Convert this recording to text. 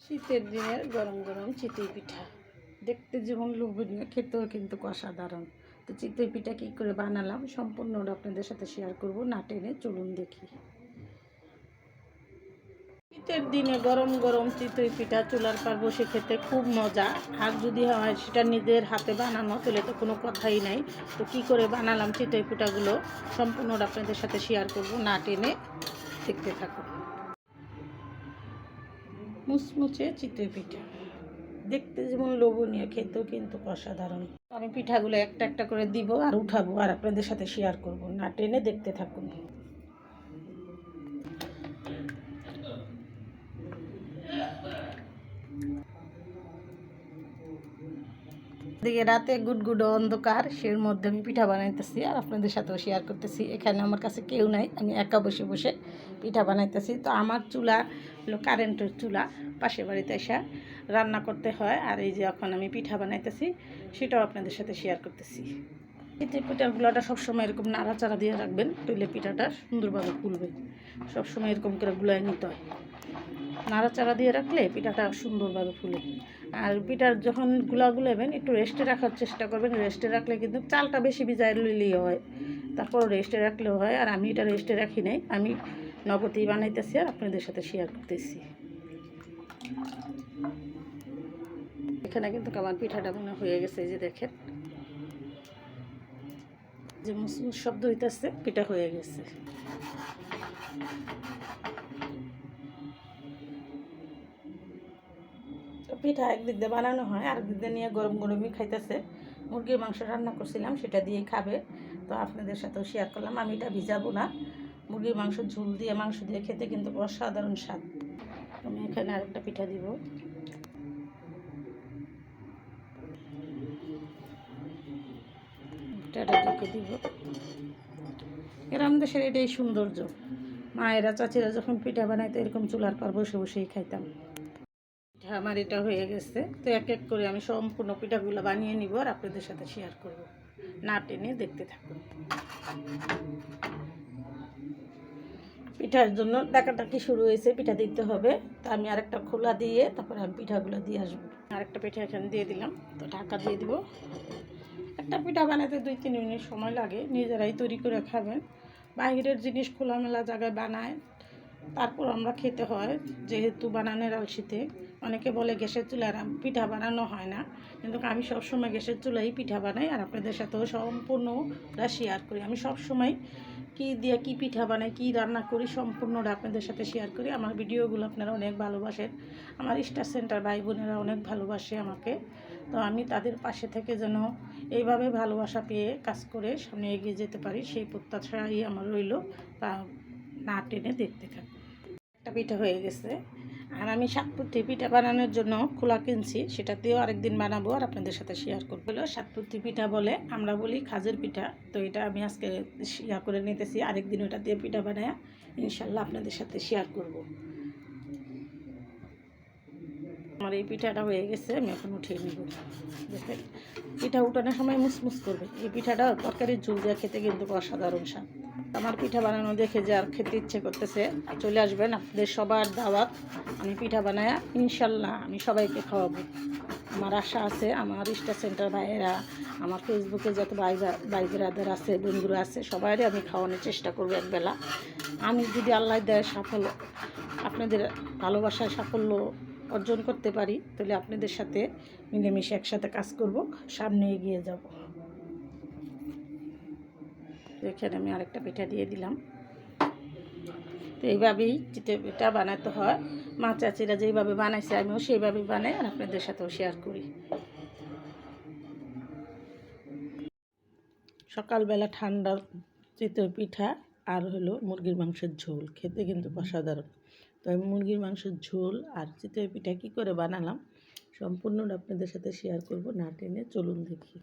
শীতের দিনের গরম গরম চিতই পিঠা দেখতে যেমন লোভনীয়, খেতেও কিন্তু অসাধারণ। তো চিতই পিঠা কী করে বানালাম সম্পূর্ণটা আপনাদের সাথে শেয়ার করব, না টেনে চলুন দেখি। শীতের দিনে গরম গরম চিতই পিঠা চুলার পার বসে খেতে খুব মজা। আর যদি হয় সেটা নিজের হাতে বানানো তাহলে তো কোনো কথাই নাই। তো কী করে বানালাম চিতই পিঠাগুলো সম্পূর্ণটা আপনাদের সাথে শেয়ার করব, না টেনে দেখতে থাকুন। মুচমুচে চিতই পিঠা দেখতে যেমন লোভনীয়, খেতেও কিন্তু অসাধারণ। আমি পিঠাগুলো একটা একটা করে দিব আর উঠাবো আর আপনাদের সাথে শেয়ার করব, না টেনে দেখতে থাকুন। দিকে রাতে গুডগুডো অন্ধকার, সের মধ্যে আমি পিঠা বানাইতেছি আর আপনাদের সাথেও শেয়ার করতেছি। এখানে আমার কাছে কেউ নাই, আমি একা বসে বসে পিঠা বানাইতেছি। তো আমার চুলা হলো কারেন্টের চুলা, পাশের বাড়িতে এসে রান্না করতে হয়। আর এই যে এখন আমি পিঠা বানাইতেছি সেটাও আপনাদের সাথে শেয়ার করতেছি। পিঠাগুলোটা সবসময় এরকম নাড়াচাড়া দিয়ে রাখবেন, তাহলে পিঠাটা সুন্দরভাবে ফুলবে। সবসময় এরকম করে গুলাই নিতে হয়, নাড়াচাড়া দিয়ে রাখলে পিঠাটা সুন্দরভাবে ফুলে। আর পিঠার যখন গুলাবেন একটু রেস্টে রাখার চেষ্টা করবেন। রেস্টে রাখলে কিন্তু চালটা বেশি ভিজায় লইলেই হয়, তারপর রেস্টে রাখলেও হয়। আর আমি এটা রেস্টে রাখি নাই, আমি নগদেই বানাইতেছি আর আপনাদের সাথে শেয়ার করতেছি। এখানে কিন্তু আমার পিঠাটা মনে হয়ে গেছে, যে দেখেন যে মুসমুস শব্দ হইতেছে, পিঠা হয়ে গেছে। পিঠা একদিক দিয়ে বানানো হয়, আরেকদিক দিয়ে নিয়ে গরম গরমই খাইতেছে। মুরগির মাংস রান্না করছিলাম, সেটা দিয়েই খাবে। তো আপনাদের সাথেও শেয়ার করলাম। আমি এটা ভিজাবো না, মুরগির মাংস ঝোল দিয়ে মাংস দিয়ে খেতে কিন্তু অসাধারণ স্বাদ। আমি এখানে আরেকটা পিঠা দিব। পিঠাটা ঢেকে দিব। গ্রাম দেশের এটাই সৌন্দর্য। মায়েরা চাচিরা যখন পিঠা বানাইতো এরকম চুলার পর বসে বসেই খাইতাম। আমার এটা হয়ে গেছে। তো এক এক করে আমি সম্পূর্ণ পিঠাগুলো বানিয়ে নিব আর আপনাদের সাথে শেয়ার করব, না টেনে দেখতে থাকুন। পিঠার জন্য ডাকাটাকি শুরু হয়েছে, পিঠা দিতে হবে। তো আমি আরেকটা খোলা দিয়ে তারপরে আমি পিঠাগুলো দিয়ে আসবো। আরেকটা পিঠা এখানে দিয়ে দিলাম, তো ঢাকা দিয়ে দিব। একটা পিঠা বানাতে 2-3 মিনিট সময় লাগে। নিজেরাই তৈরি করে খাবেন। বাইরের জিনিস খোলামেলা জায়গায় বানায়, তারপর আমরা খেতে হয়, যেহেতু বানানোর আলসিতে। অনেকে বলে গ্যাসের চুলায় পিঠা বানানো হয় না, কিন্তু আমি সবসময় গ্যাসের চুলাই পিঠা বানাই আর আপনাদের সাথেও সম্পূর্ণটা শেয়ার করি। আমি সবসময় কী দিয়ে কী পিঠা বানাই, কী রান্না করি সম্পূর্ণটা আপনাদের সাথে শেয়ার করি। আমার ভিডিওগুলো আপনারা অনেক ভালোবাসেন, আমার স্টার সেন্টার ভাই বোনেরা অনেক ভালোবাসে আমাকে। তো আমি তাদের পাশে থেকে যেন এইভাবে ভালোবাসা পেয়ে কাজ করে সামনে এগিয়ে যেতে পারি, সেই প্রত্যাশাই আমার রইল। তা না টেনে দেখতে থাকি। একটা পিঠা হয়ে গেছে। আর আমি সাতপুত্তি পিঠা বানানোর জন্য খোলা কিনছি, সেটাতেও আরেকদিন বানাবো আর আপনাদের সাথে শেয়ার করবো। সাতপুত্তি পিঠা বলে, আমরা বলি খাজের পিঠা। তো এটা আমি আজকে শেয়ার করে নিতেছি, আরেকদিন ওটা দিয়ে পিঠা বানায় ইনশাল্লাহ আপনাদের সাথে শেয়ার করব। আমার এই পিঠাটা হয়ে গেছে, আমি এখন উঠিয়ে নেব। দেখেন পিঠা উঠানোর সময় মুসমুস করবে। এই পিঠাটা তরকারির ঝোল দিয়ে খেতে কিন্তু অসাধারণ স্বাদ। আমার পিঠা বানানো দেখে যে আর খেতে ইচ্ছে করতেছে, চলে আসবেন, আপনাদের সবার দাওয়াত। আমি পিঠা বানায় ইনশাল্লাহ আমি সবাইকে খাওয়াবো। আমার আশা আছে আমার স্টার সেন্টার ভাইয়েরা, আমার ফেসবুকে যত ভাই ব্রাদার আছে, বন্ধুরা আছে, সবাইরে আমি খাওয়ানোর চেষ্টা করবো একবেলা। আমি যদি আল্লাহ দেয় সাফল্য, আপনাদের ভালোবাসায় সাফল্য অর্জন করতে পারি, তাহলে আপনাদের সাথে মিলেমিশে একসাথে কাজ করব, সামনে এগিয়ে যাব। এখানে আমি আরেকটা পিঠা দিয়ে দিলাম। তো এইভাবেই পিঠা বানাতে হয়। মা চাচিরা যেইভাবে বানাইছে আমিও সেইভাবেই বানাই আর আপনাদের সাথেও শেয়ার করি। সকালবেলা ঠান্ডা চিতই পিঠা আর হলো মুরগির মাংসের ঝোল, খেতে কিন্তু অসাধারণ। তো আমি মুরগির মাংসের ঝোল আর চিতই পিঠা কী করে বানালাম সম্পূর্ণটা আপনাদের সাথে শেয়ার করব, না টেনে চলুন দেখি।